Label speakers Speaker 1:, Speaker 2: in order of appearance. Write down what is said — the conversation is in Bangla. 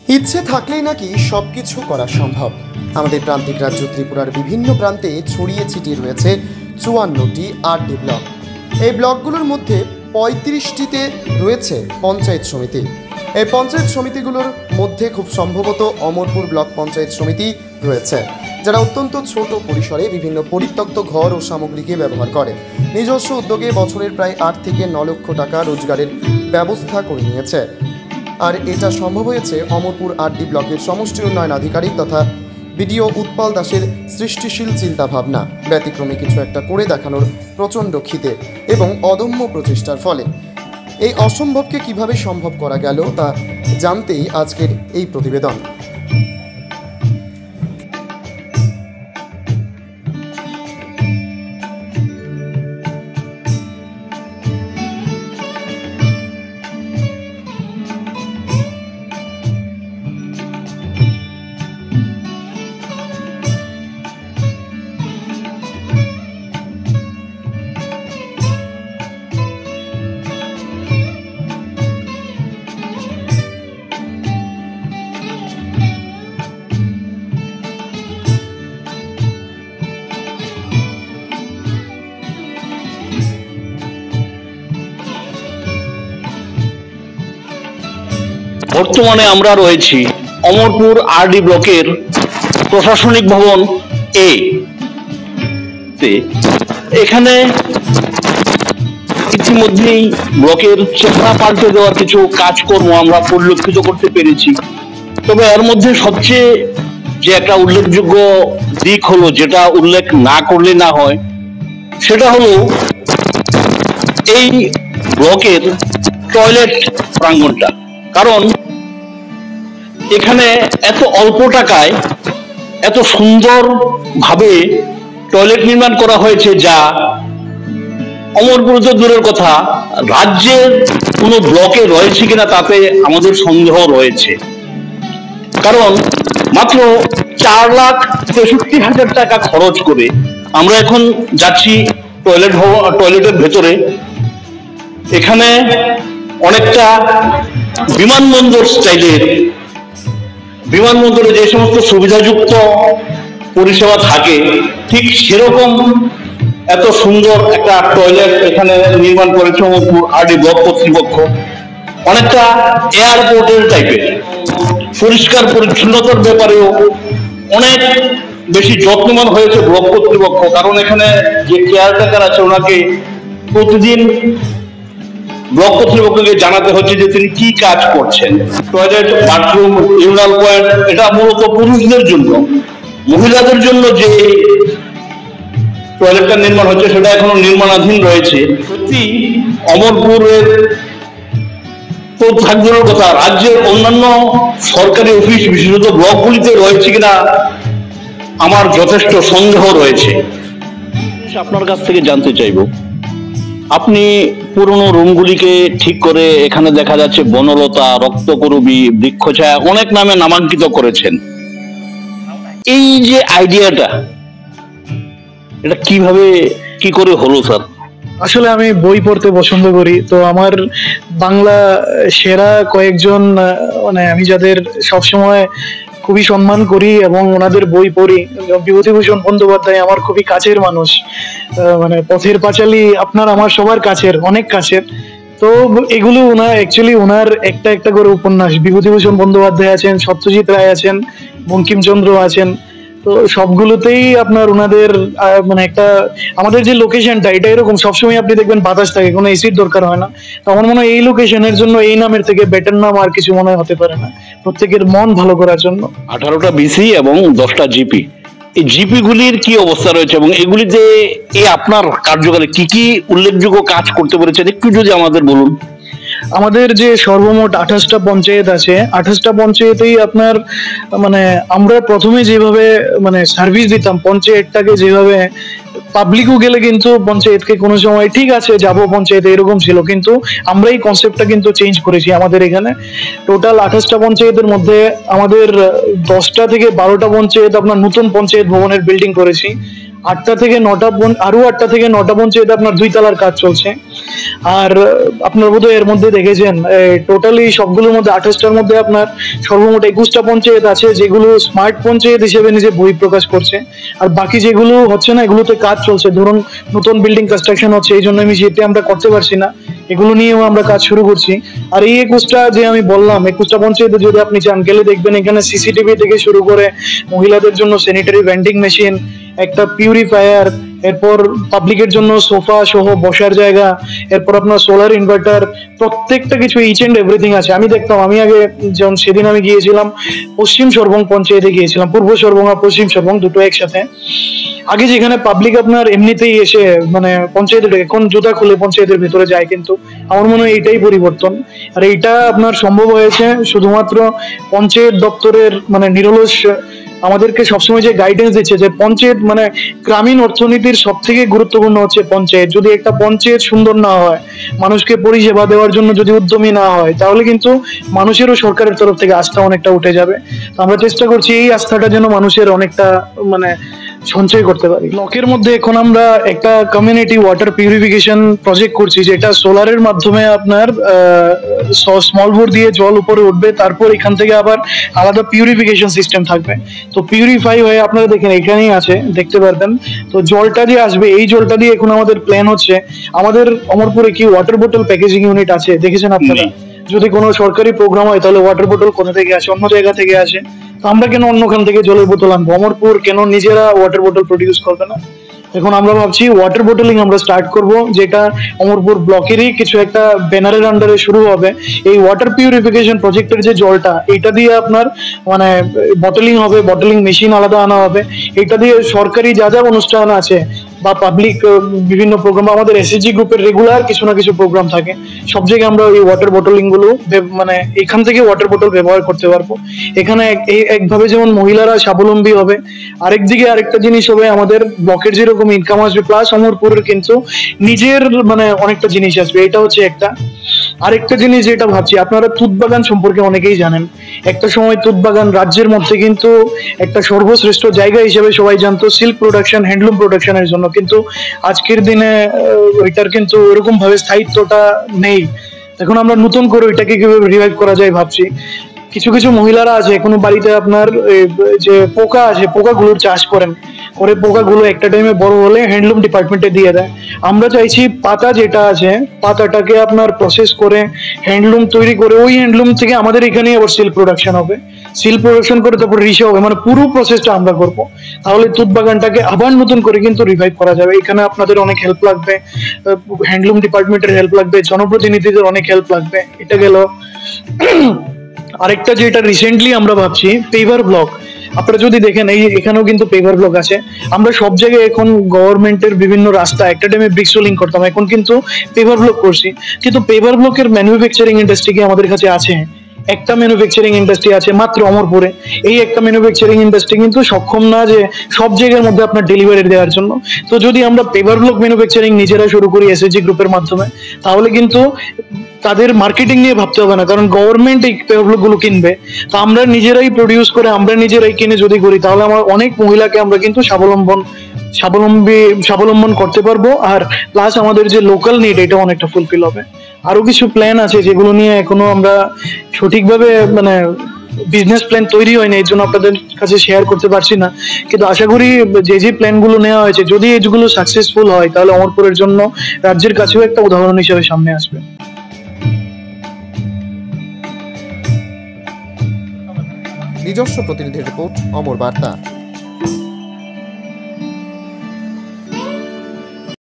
Speaker 1: ইচ্ছে থাকলেই নাকি সবকিছু করা সম্ভব। আমাদের প্রান্তিক রাজ্য ত্রিপুরার বিভিন্ন প্রান্তে ছড়িয়ে ছিটিয়ে রয়েছে 54টি আরডি ব্লক। এই ব্লকগুলোর মধ্যে 35টিতে রয়েছে পঞ্চায়েত সমিতি। এই পঞ্চায়েত সমিতিগুলোর মধ্যে খুব সম্ভবত অমরপুর ব্লক পঞ্চায়েত সমিতি রয়েছে, যারা অত্যন্ত ছোট পরিসরে বিভিন্ন পরিত্যক্ত ঘর ও সামগ্রীকে ব্যবহার করে নিজস্ব উদ্যোগে বছরের প্রায় 8 থেকে 9 লক্ষ টাকা রোজগারের ব্যবস্থা করে নিয়েছে। আর এটা সম্ভব হয়েছে অমরপুর আরডি ব্লকের সমষ্টি উন্নয়ন আধিকারিক তথা বিডিও উৎপল দাসের সৃষ্টিশীল চিন্তাভাবনা, ব্যতিক্রমী কিছু একটা করে দেখানোর প্রচণ্ড খিদে এবং অদম্য প্রচেষ্টার ফলে। এই অসম্ভবকে কিভাবে সম্ভব করা গেল তা জানতেই আজকের এই প্রতিবেদন।
Speaker 2: বর্তমানে আমরা রয়েছি অমরপুর আরডি ব্লকের প্রশাসনিক ভবন এ। এখানে ইতিমধ্যেই ব্লকের চেহারা পাল্টে দেওয়ার কিছু কাজকর্ম আমরা পরিলক্ষিত করতে পেরেছি। তবে এর মধ্যে সবচেয়ে যে একটা উল্লেখযোগ্য দিক হলো, যেটা উল্লেখ না করলে না হয়, সেটা হলো এই ব্লকের টয়লেট প্রাঙ্গণটা। কারণ এখানে এত অল্প টাকায় এত সুন্দর ভাবে টয়লেট নির্মাণ করা হয়েছে, যা অমরপুর তো দূরের কথা, রাজ্যের কোনো ব্লকে রয়েছে কিনা তাতে আমাদের সন্দেহ রয়েছে। কারণ মাত্র 4,63,000 টাকা খরচ করে আমরা এখন যাচ্ছি টয়লেটের ভেতরে। এখানে অনেকটা বিমানবন্দর স্টাইলের, বিমানবন্দরে যে সমস্ত সুবিধাযুক্ত পরিষেবা থাকে ঠিক সেরকম এত সুন্দর একটা টয়লেট এখানে নির্মাণ করেছে অমরপুর আরডি ব্লক কর্তৃপক্ষ। অনেকটা এয়ারপোর্টের টাইপের। পরিষ্কার পরিচ্ছন্নতার ব্যাপারেও অনেক বেশি যত্নবান হয়েছে ব্লক কর্তৃপক্ষ। কারণ এখানে যে কেয়ারটেকার আছে ওনাকে প্রতিদিন ব্লক কর্তৃপক্ষকে জানাতে হচ্ছে যে তিনি কি কাজ করছেন। টয়লেট, বাথরুম, ইউরিনাল পয়েন্ট, এটা মূলত পুরুষদের জন্য। মহিলাদের জন্য যে টয়লেটটা নির্মাণ হচ্ছে সেটা এখনো নির্মাণাধীন রয়েছে। সত্যি অমরপুরের তো থাকবার কথা, রাজ্যের অন্যান্য সরকারি অফিস বিশেষত ব্লকগুলিতে রয়েছে কিনা আমার যথেষ্ট সন্দেহ রয়েছে। আপনার কাছ থেকে জানতে চাইব, আপনি পুরনো রুমগুলিকে ঠিক করে এখানে দেখা যাচ্ছে বনলতা, রক্তকরবী, বৃক্ষছায়া অনেক নামে নামাঙ্কিত করেছেন। এই যে আইডিয়াটা, এটা কিভাবে কি করে হলো স্যার?
Speaker 3: আসলে আমি বই পড়তে পছন্দ করি, তো আমার বাংলা সেরা কয়েকজন আমি যাদের সবসময় খুবই সম্মান করি এবং ওনাদের বই পড়ি, বিভূতিভূষণ বন্দ্যোপাধ্যায় আমার খুবই কাছের মানুষ। পথের পাঁচালী আপনার আমার সবার কাছের, অনেক কাছের। তো এগুলো ওনার একটা একটা করে উপন্যাস। বিভূতিভূষণ বন্দ্যোপাধ্যায় আছেন, সত্যজিৎ রায় আছেন, বঙ্কিমচন্দ্র আছেন। তো সবগুলোতেই আপনার ওনাদের একটা আমাদের যে লোকেশনটা এটা এরকম, সবসময় আপনি দেখবেন বাতাস থাকে, কোনো এসির দরকার হয় না। তো আমার মনে হয় এই লোকেশনের জন্য এই নামের থেকে বেটার নাম আর কিছু মনে হতে পারে না, প্রত্যেকের মন ভালো করার জন্য।
Speaker 2: 18টা বিসি এবং 10টা জিপি, এই জিপি গুলির কি অবস্থা রয়েছে এবং এগুলিতে আপনার কার্যকালে কি কি উল্লেখযোগ্য কাজ করতে পেরেছেন একটু যদি আমাদের বলুন।
Speaker 3: আমাদের যে সর্বমোট 28টা পঞ্চায়েত আছে, 28টা পঞ্চায়েতেই আপনার আমরা প্রথমে যেভাবে সার্ভিস দিতাম পঞ্চায়েতটাকে, যেভাবে পাবলিকও গেলে কিন্তু পঞ্চায়েতকে কোনো সময় ঠিক আছে যাবো পঞ্চায়েতে এরকম ছিল, কিন্তু আমরা এই কনসেপ্টটা কিন্তু চেঞ্জ করেছি। আমাদের এখানে টোটাল 28টা পঞ্চায়েতের মধ্যে আমাদের 10টা থেকে 12টা পঞ্চায়েত আপনার নতুন পঞ্চায়েত ভবনের বিল্ডিং করেছি। 8টা থেকে 9টা আরো 8টা থেকে 9টা পঞ্চায়েত আপনার 2 তলার কাজ চলছে। আর আপনার বোধহয় এর মধ্যে দেখেছেন টোটালি সবগুলোর মধ্যে 28টার মধ্যে আপনার সর্বমোট 21টা পঞ্চায়েত আছে যেগুলো স্মার্ট পঞ্চায়েত হিসেবে নিজে বই প্রকাশ করছে, আর বাকি যেগুলো হচ্ছে না এগুলোতে কাজ চলছে। ধরুন নতুন বিল্ডিং কনস্ট্রাকশন হচ্ছে, এই জন্য আমি যেতে আমরা করতে পারছি না, এগুলো নিয়েও আমরা কাজ শুরু করছি। আর এই 21টা যে আমি বললাম 21টা পঞ্চায়েতে যদি আপনি চান গেলে দেখবেন এখানে সিসিটিভি থেকে শুরু করে মহিলাদের জন্য স্যানিটারি ভেন্ডিং মেশিন, একটা পিউরিফায়ার, এরপর পাবলিকের জন্য সোফা সহ বসার জায়গা, এরপর আপনার সোলার ইনভার্টার, প্রত্যেকটা কিছু ইচ এন্ড এভরিথিং আছে। আমি দেখতাম, আমি আগে যেমন সেদিন আমি গিয়েছিলাম পশ্চিম সরবং পঞ্চায়েতে গিয়েছিলাম, পূর্ব সরবং আর পশ্চিম সরবং দুটো একসাথে। আগে যেখানে পাবলিক আপনার এমনিতেই এসে মানে পঞ্চায়েতে এখন জুতা খুলে পঞ্চায়েতের ভিতরে যায়, কিন্তু আমার মনে হয় এইটাই পরিবর্তন। আর এইটা আপনার সম্ভব হয়েছে শুধুমাত্র পঞ্চায়েত দপ্তরের মানে নিরলস আমাদেরকে সবসময় যে গাইডেন্স দিচ্ছে যে পঞ্চায়েত মানে গ্রামীণ অর্থনীতির সব থেকে গুরুত্বপূর্ণ হচ্ছে পঞ্চায়েত। যদি একটা পঞ্চায়েত সুন্দর না হয়, মানুষকে পরিষেবা দেওয়ার জন্য যদি উদ্যমী না হয়, তাহলে কিন্তু মানুষেরও সরকারের তরফ থেকে আস্থা অনেকটা উঠে যাবে। তো আমরা চেষ্টা করছি এই আস্থাটা যেন মানুষের অনেকটা মানে সঞ্চয় করতে পারি। ব্লকের মধ্যে এখন আমরা একটা কমিউনিটি ওয়াটার পিউরিফিকেশন প্রজেক্ট করছি, যেটা সোলারের মাধ্যমে আপনার স্মল বোর দিয়ে জল উপরে উঠবে, তারপর এখান থেকে আবার আলাদা পিউরিফিকেশন সিস্টেম থাকবে। তো পিউরিফাই হয়ে আপনারা দেখেন এখানেই আছে, দেখতে পারবেন। তো জলটা দিয়ে আসবে, এই জলটা দিয়ে এখন আমাদের প্ল্যান হচ্ছে, আমাদের অমরপুরে কি ওয়াটার বোতল প্যাকেজিং ইউনিট আছে দেখেছেন আপনারা? যদি কোনো সরকারি প্রোগ্রাম হয় তাহলে ওয়াটার বোতল কোথা থেকে আসে? অন্য জায়গা থেকে আসে। তো আমরা কেন অন্যখান থেকে জলের বোতল আনবো? অমরপুর কেন নিজেরা ওয়াটার বোতল প্রডিউস করবে না? এখন আমরা ভাবছি ওয়াটার বোটলিং আমরা স্টার্ট করব, যেটা অমরপুর ব্লকেরই কিছু একটা ব্যানারের আন্ডারে শুরু হবে। এই ওয়াটার পিউরিফিকেশন প্রজেক্টের যে জলটা, এটা দিয়ে আপনার মানে বটলিং হবে, বটলিং মেশিন আলাদা আনা হবে। এটা দিয়ে সরকারি যা যা অনুষ্ঠান আছে বা পাবলিক বিভিন্ন প্রোগ্রাম, আমাদের এসএসজি গ্রুপের রেগুলার কিছু না কিছু প্রোগ্রাম থাকে, সব জায়গায় আমরা এই ওয়াটার বটলিং গুলো মানে এখান থেকে ওয়াটার বোতল ব্যবহার করতে পারবো। এখানে একভাবে যেমন মহিলারা স্বাবলম্বী হবে, আরেকদিকে আরেকটা জিনিস হবে, আমাদের ব্লকের যেরকম ইনকাম আসবে প্লাস অমরপুরের কিন্তু নিজের মানে অনেকটা জিনিস আসবে। এটা হচ্ছে একটা। আরেকটা জিনিস যেটা ভাবছি, আপনারা তুঁত বাগান সম্পর্কে অনেকেই জানেন। একটা সময় তুঁত বাগান রাজ্যের মধ্যে কিন্তু একটা সর্বশ্রেষ্ঠ জায়গা হিসেবে সবাই জানতো সিল্ক প্রোডাকশন, হ্যান্ডলুম প্রোডাকশনের জন্য, কিন্তু আজকের দিনে ওইটার কিন্তু ওরকম ভাবে স্থায়িত্বটা নেই। এখন আমরা নতুন করে ওইটাকে কিভাবে রিভাইভ করা যায় ভাবছি। কিছু কিছু মহিলারা আছে কোনো বাড়িতে আপনার যে পোকা আছে, পোকাগুলোর চাষ করেন, করে পোকাগুলো একটা টাইমে বড় হলে হ্যান্ডলুম ডিপার্টমেন্টে দিয়ে দেয়। আমরা চাইছি পাতা যেটা আছে, পাতাটাকে আপনার প্রসেস করে হ্যান্ডলুম তৈরি করে ওই হ্যান্ডলুম থেকে আমাদের এখানে আবার সিল্ক প্রোডাকশন হবে, সিল্ক প্রোডাকশন করে তারপর রিসে হবে, মানে পুরো প্রসেসটা আমরা করব। তাহলে তুঁত বাগানটাকে আবার নতুন করে কিন্তু রিভাইভ করা যাবে। এখানে আপনাদের অনেক হেল্প লাগবে, হ্যান্ডলুম ডিপার্টমেন্টের হেল্প লাগবে, জনপ্রতিনিধিদের অনেক হেল্প লাগবে। এটা গেল। আরেকটা যেটা রিসেন্টলি আমরা ভাবছি, পেভার ব্লক। আপনারা যদি দেখেন এই এখানেও কিন্তু পেভার ব্লক আছে। আমরা সব জায়গায় এখন গভর্নমেন্টের বিভিন্ন রাস্তা একটা টাইমে ব্রিক সোলিং করতাম, এখন কিন্তু পেভার ব্লক করছি। কিন্তু পেভার ব্লকের ম্যানুফ্যাকচারিং ইন্ডাস্ট্রি কি আমাদের কাছে আছে? একটা ম্যানুফ্যাকচারিং ইন্ডাস্ট্রি আছে মাত্র অমরপুরে। এই একটা ম্যানুফ্যাকচারিং ইন্ডাস্ট্রি কিন্তু সক্ষম না যে সব জায়গার মধ্যে আপনার ডেলিভারি দেওয়ার জন্য। তো যদি আমরা পেভার ব্লক ম্যানুফ্যাকচারিং নিজেরা শুরু করি এসএসজি গ্রুপের মাধ্যমে, তাহলে কিন্তু তাদের মার্কেটিং নিয়ে ভাবতে হবে না, কারণ গভর্নমেন্ট এই পেভার ব্লক গুলো কিনবে। তো আমরা নিজেরাই প্রডিউস করে আমরা নিজেরাই কিনে যদি করি, তাহলে আমার অনেক মহিলাকে আমরা কিন্তু স্বাবলম্বন করতে পারবো। আর প্লাস আমাদের যে লোকাল নিড, এটা অনেকটা ফুলফিল হবে। আরো কিছু প্ল্যান আছে যেগুলো নিয়ে এখনো আমরা সঠিকভাবে মানে বিজনেস প্ল্যান তৈরি হয়নি, এই জন্য আপনাদের কাছে শেয়ার করতে পারছি না। কিন্তু আশা করি যে যে প্ল্যান গুলো নেওয়া হয়েছে, যদি এগুলো সাকসেসফুল হয়, তাহলে অমরপুরের জন্য রাজ্যের কাছেও একটা উদাহরণ হিসেবে সামনে আসবে।
Speaker 1: নিজস্ব প্রতিনিধি রিপোর্ট, অমর বার্তা।